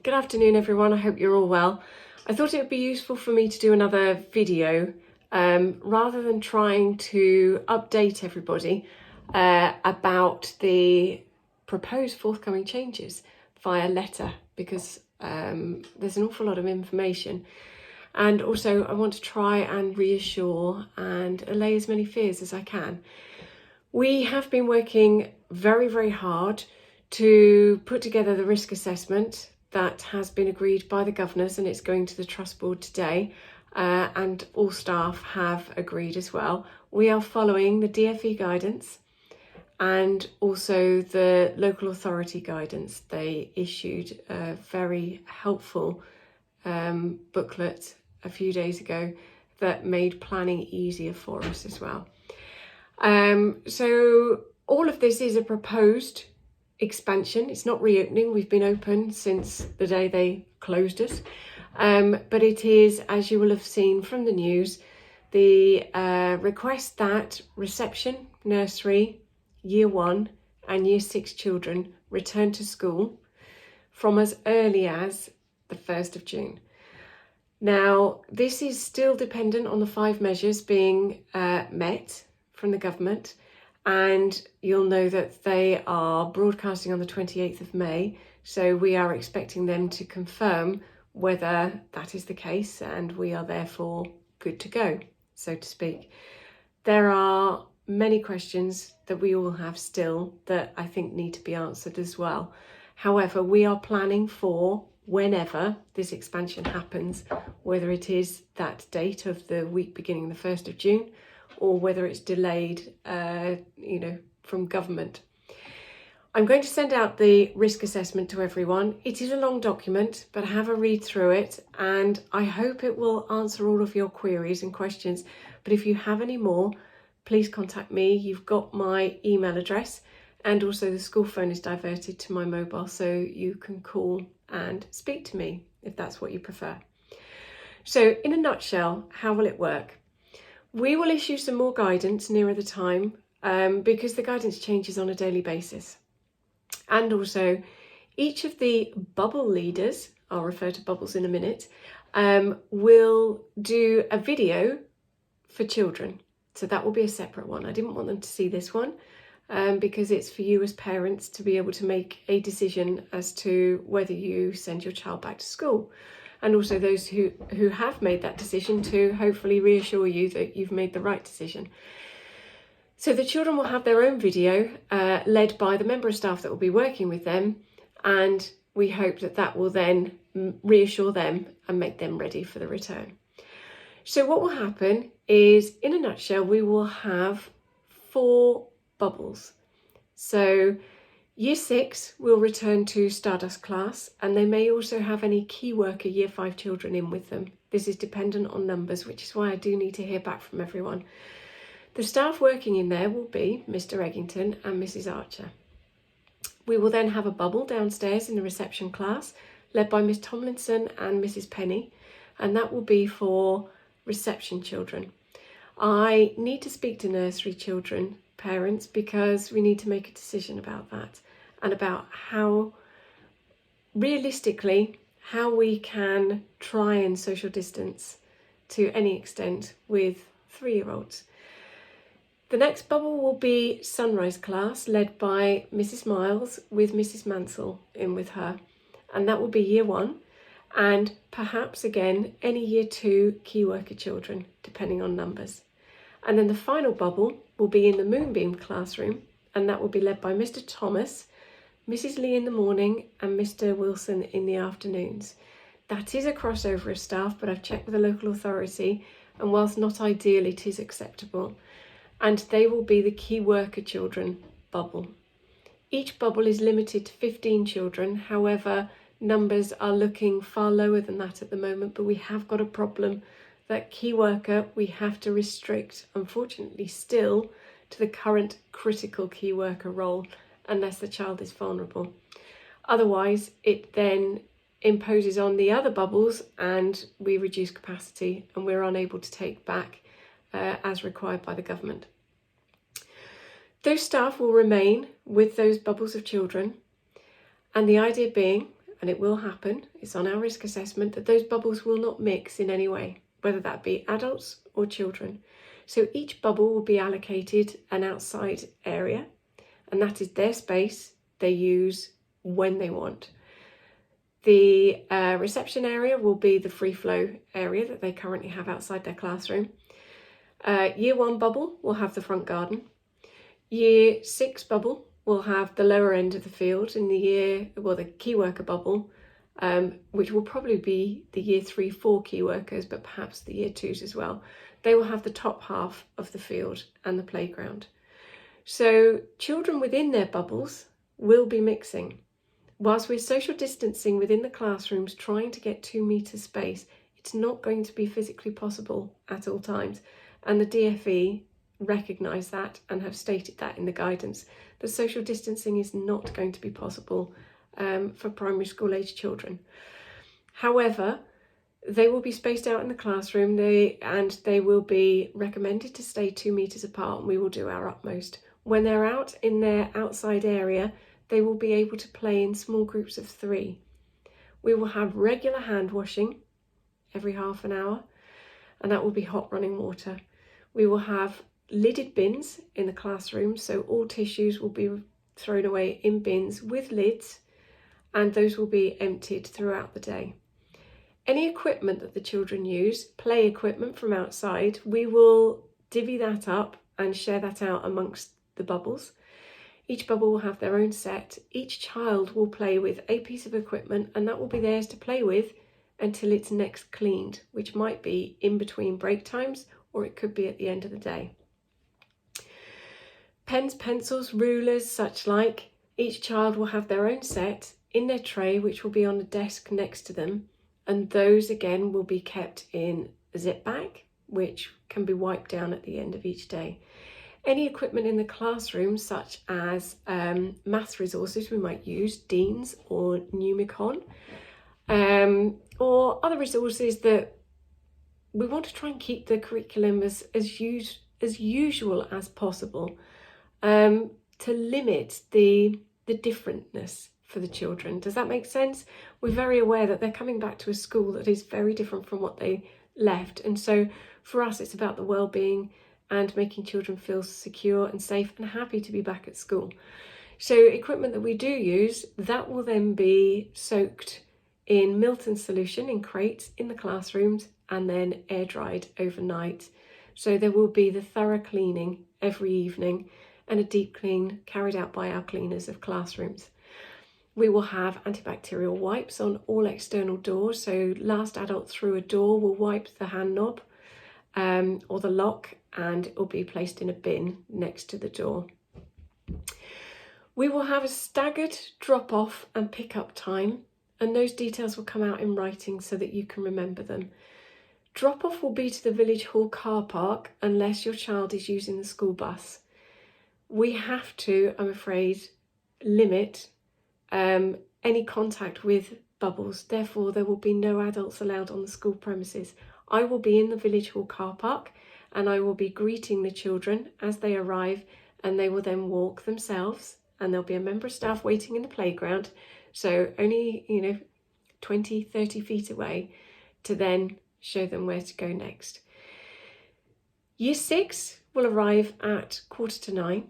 Good afternoon everyone, I hope you're all well. I thought it would be useful for me to do another video rather than trying to update everybody about the proposed forthcoming changes via letter, because there's an awful lot of information, and also I want to try and reassure and allay as many fears as I can. We have been working very hard to put together the risk assessment that has been agreed by the governors, and it's going to the Trust Board today, and all staff have agreed as well. We are following the DfE guidance and also the local authority guidance. They issued a very helpful booklet a few days ago that made planning easier for us as well. So all of this is a proposed expansion. It's not reopening. We've been open since the day they closed us. But it is, as you will have seen from the news, the request that reception, nursery, year 1 and year 6 children return to school from as early as the 1st of June. Now, this is still dependent on the 5 measures being met from the government, and you'll know that they are broadcasting on the 28th of May, so we are expecting them to confirm whether that is the case, and we are therefore good to go, so to speak. There are many questions that we all have still that I think need to be answered as well. However, we are planning for whenever this expansion happens, whether it is that date of the week beginning the 1st of June, or whether it's delayed, from government. I'm going to send out the risk assessment to everyone. It is a long document, but have a read through it, and I hope it will answer all of your queries and questions. But if you have any more, please contact me. You've got my email address, and also the school phone is diverted to my mobile, so you can call and speak to me if that's what you prefer. So in a nutshell, how will it work? We will issue some more guidance nearer the time because the guidance changes on a daily basis. And also each of the bubble leaders, I'll refer to bubbles in a minute, will do a video for children. So that will be a separate one. I didn't want them to see this one because it's for you as parents to be able to make a decision as to whether you send your child back to school. And also those who have made that decision to hopefully reassure you that you've made the right decision. So the children will have their own video led by the member of staff that will be working with them, and we hope that that will then reassure them and make them ready for the return. So what will happen is, in a nutshell, we will have 4 bubbles. So Year 6 will return to Stardust class, and they may also have any key worker Year 5 children in with them. This is dependent on numbers, which is why I do need to hear back from everyone. The staff working in there will be Mr. Eggington and Mrs. Archer. We will then have a bubble downstairs in the reception class, led by Miss Tomlinson and Mrs. Penny, and that will be for reception children. I need to speak to nursery children parents because we need to make a decision about that, and about how realistically how we can try and social distance to any extent with 3-year-olds. The next bubble will be Sunrise class, led by Mrs. Miles with Mrs. Mansell in with her, and that will be Year 1, and perhaps again any Year 2 key worker children depending on numbers. And then the final bubble will be in the Moonbeam classroom, and that will be led by Mr. Thomas, Mrs. Lee in the morning and Mr. Wilson in the afternoons. That is a crossover of staff, but I've checked with the local authority, and whilst not ideal, it is acceptable. And they will be the key worker children bubble. Each bubble is limited to 15 children. However, numbers are looking far lower than that at the moment, but we have got a problem that key worker we have to restrict, unfortunately still, to the current critical key worker role unless the child is vulnerable. Otherwise, it then imposes on the other bubbles and we reduce capacity and we're unable to take back as required by the government. Those staff will remain with those bubbles of children, and the idea being, and it will happen, it's on our risk assessment, that those bubbles will not mix in any way, whether that be adults or children. So each bubble will be allocated an outside area, and that is their space they use when they want. The reception area will be the free flow area that they currently have outside their classroom. Year 1 bubble will have the front garden. Year 6 bubble will have the lower end of the field, and the key worker bubble, which will probably be the year 3-4 key workers, but perhaps the year 2s as well. They will have the top half of the field and the playground. So children within their bubbles will be mixing. Whilst we're social distancing within the classrooms, trying to get 2 metres space, it's not going to be physically possible at all times. And the DfE recognise that and have stated that in the guidance, that social distancing is not going to be possible for primary school age children. However, they will be spaced out in the classroom, and they will be recommended to stay 2 metres apart, and we will do our utmost. When they're out in their outside area, they will be able to play in small groups of 3. We will have regular hand washing every half an hour, and that will be hot running water. We will have lidded bins in the classroom, so all tissues will be thrown away in bins with lids, and those will be emptied throughout the day. Any equipment that the children use, play equipment from outside, we will divvy that up and share that out amongst the bubbles. Each bubble will have their own set. Each child will play with a piece of equipment, and that will be theirs to play with until it's next cleaned, which might be in between break times, or it could be at the end of the day. Pens, pencils, rulers, such like, each child will have their own set in their tray, which will be on a desk next to them, and those again will be kept in a zip bag, which can be wiped down at the end of each day. Any equipment in the classroom, such as maths resources we might use, Dean's or Numicon, or other resources that we want to try and keep the curriculum as usual as possible, to limit the differentness for the children. Does that make sense? We're very aware that they're coming back to a school that is very different from what they left, and so for us it's about the well-being and making children feel secure and safe and happy to be back at school. So equipment that we do use, that will then be soaked in Milton solution in crates in the classrooms and then air dried overnight. So there will be the thorough cleaning every evening and a deep clean carried out by our cleaners of classrooms. We will have antibacterial wipes on all external doors. So last adult through a door will wipe the hand knob or the lock, and it will be placed in a bin next to the door. We will have a staggered drop-off and pick-up time, and those details will come out in writing so that you can remember them. Drop-off will be to the village hall car park unless your child is using the school bus. We have to, I'm afraid, limit any contact with bubbles. Therefore, there will be no adults allowed on the school premises. I will be in the village hall car park, and I will be greeting the children as they arrive, and they will then walk themselves, and there'll be a member of staff waiting in the playground, so only 20-30 feet away, to then show them where to go next. Year 6 will arrive at 8:45.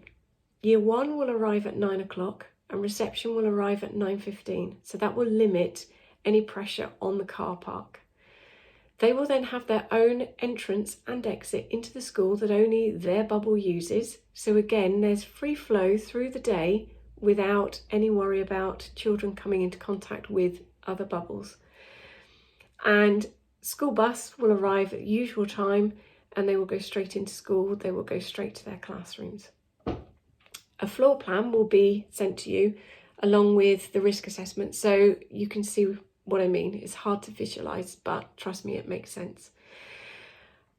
Year 1 will arrive at 9 o'clock, and reception will arrive at 9:15, so that will limit any pressure on the car park. They will then have their own entrance and exit into the school that only their bubble uses. So again, there's free flow through the day without any worry about children coming into contact with other bubbles. And school bus will arrive at usual time, and they will go straight into school. They will go straight to their classrooms. A floor plan will be sent to you along with the risk assessment, so you can see what I mean. It's hard to visualize, but trust me, it makes sense.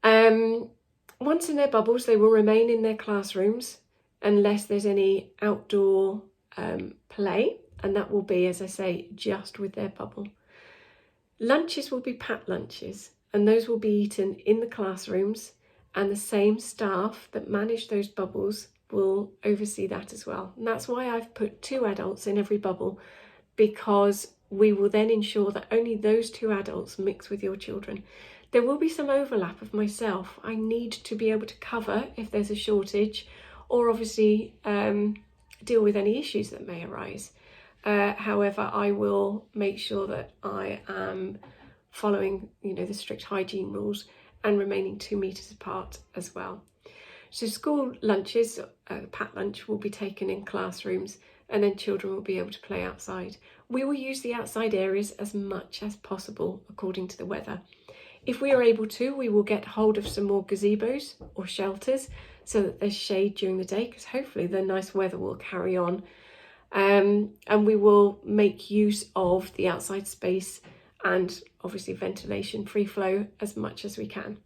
Once in their bubbles, they will remain in their classrooms unless there's any outdoor play, and that will be, as I say, just with their bubble. Lunches will be packed lunches, and those will be eaten in the classrooms, and the same staff that manage those bubbles will oversee that as well. And that's why I've put 2 adults in every bubble, because we will then ensure that only those 2 adults mix with your children. There will be some overlap of myself. I need to be able to cover if there's a shortage, or obviously deal with any issues that may arise. However, I will make sure that I am following, the strict hygiene rules and remaining 2 meters apart as well. So school lunches, packed lunch, will be taken in classrooms, and then children will be able to play outside. We will use the outside areas as much as possible according to the weather. If we are able to, we will get hold of some more gazebos or shelters so that there's shade during the day, because hopefully the nice weather will carry on. And we will make use of the outside space and obviously ventilation, free flow as much as we can.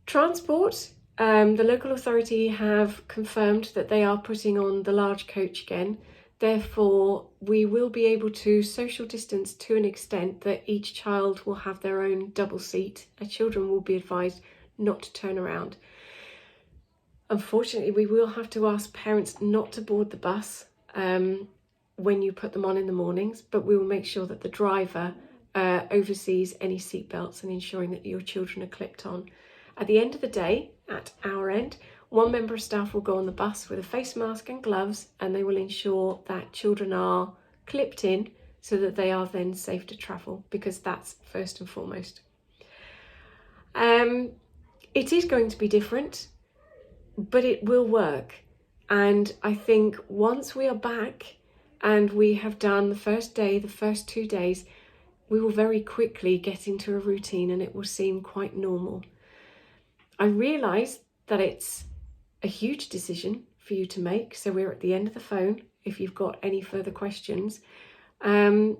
Transport. The local authority have confirmed that they are putting on the large coach again. Therefore, we will be able to social distance to an extent that each child will have their own double seat. Our children will be advised not to turn around. Unfortunately, we will have to ask parents not to board the bus when you put them on in the mornings, but we will make sure that the driver oversees any seatbelts and ensuring that your children are clipped on. At the end of the day, at our end, 1 member of staff will go on the bus with a face mask and gloves, and they will ensure that children are clipped in so that they are then safe to travel, because that's first and foremost. It is going to be different, but it will work. And I think once we are back and we have done the first day, the first 2 days, we will very quickly get into a routine and it will seem quite normal. I realise that it's a huge decision for you to make, so we're at the end of the phone if you've got any further questions. And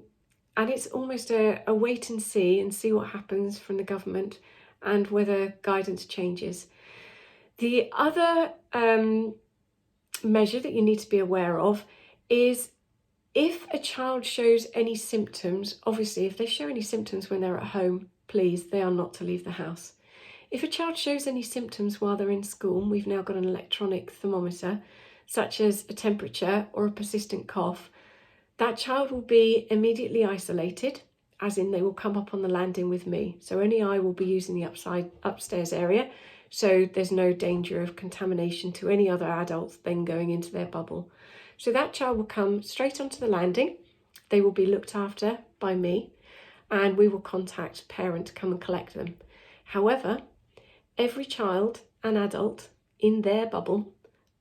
it's almost a wait and see what happens from the government and whether guidance changes. The other measure that you need to be aware of is if a child shows any symptoms. Obviously, if they show any symptoms when they're at home, please, they are not to leave the house. If a child shows any symptoms while they're in school, we've now got an electronic thermometer, such as a temperature or a persistent cough, that child will be immediately isolated, as in they will come up on the landing with me. So only I will be using the upstairs area, so there's no danger of contamination to any other adults then going into their bubble. So that child will come straight onto the landing. They will be looked after by me, and we will contact parent to come and collect them. However, every child and adult in their bubble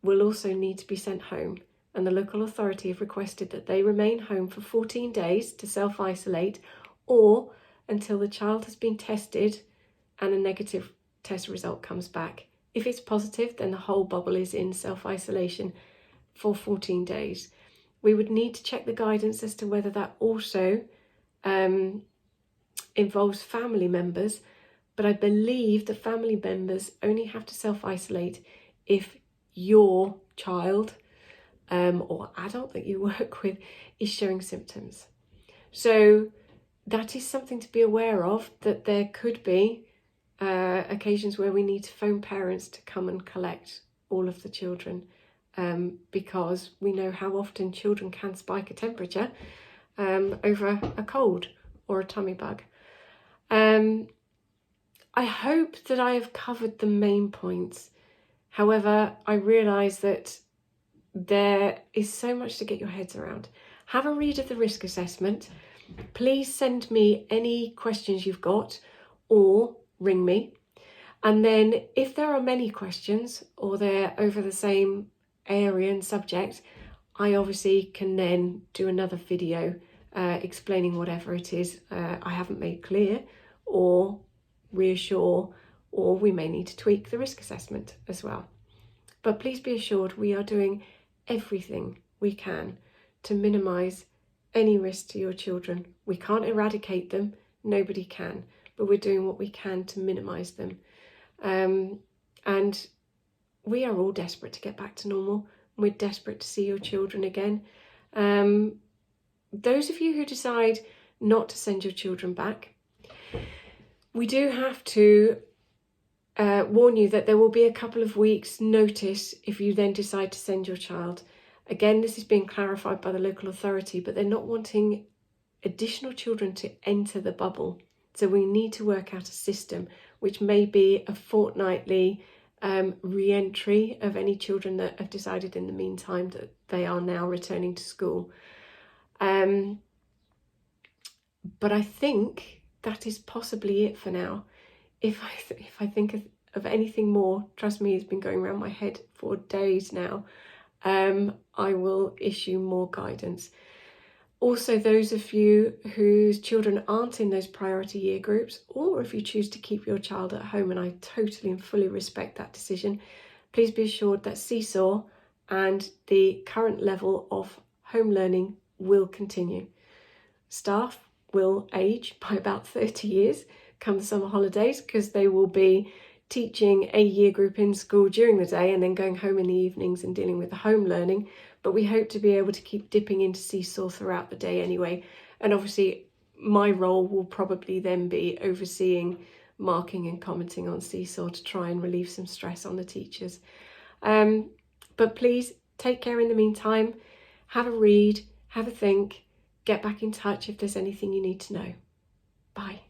will also need to be sent home, and the local authority have requested that they remain home for 14 days to self-isolate, or until the child has been tested and a negative test result comes back. If it's positive, then the whole bubble is in self-isolation for 14 days. We would need to check the guidance as to whether that also involves family members, but I believe the family members only have to self-isolate if your child or adult that you work with is showing symptoms. So that is something to be aware of, that there could be occasions where we need to phone parents to come and collect all of the children, because we know how often children can spike a temperature over a cold or a tummy bug. I hope that I have covered the main points. However, I realise that there is so much to get your heads around. Have a read of the risk assessment. Please send me any questions you've got or ring me. And then if there are many questions or they're over the same area and subject, I obviously can then do another video explaining whatever it is I haven't made clear, or reassure, or we may need to tweak the risk assessment as well. But please be assured we are doing everything we can to minimise any risk to your children. We can't eradicate them, nobody can, but we're doing what we can to minimise them. And we are all desperate to get back to normal. We're desperate to see your children again. Those of you who decide not to send your children back, we do have to warn you that there will be a couple of weeks notice if you then decide to send your child. Again, this is being clarified by the local authority, but they're not wanting additional children to enter the bubble. So we need to work out a system, which may be a fortnightly re-entry of any children that have decided in the meantime that they are now returning to school. But I think that is possibly it for now. If I think of anything more, trust me, it's been going around my head for days now. I will issue more guidance. Also, those of you whose children aren't in those priority year groups, or if you choose to keep your child at home, and I totally and fully respect that decision, please be assured that Seesaw and the current level of home learning will continue. Staff will age by about 30 years come the summer holidays, because they will be teaching a year group in school during the day and then going home in the evenings and dealing with the home learning. But we hope to be able to keep dipping into Seesaw throughout the day anyway. And obviously my role will probably then be overseeing marking and commenting on Seesaw to try and relieve some stress on the teachers. But please take care in the meantime. Have a read, have a think, get back in touch if there's anything you need to know. Bye.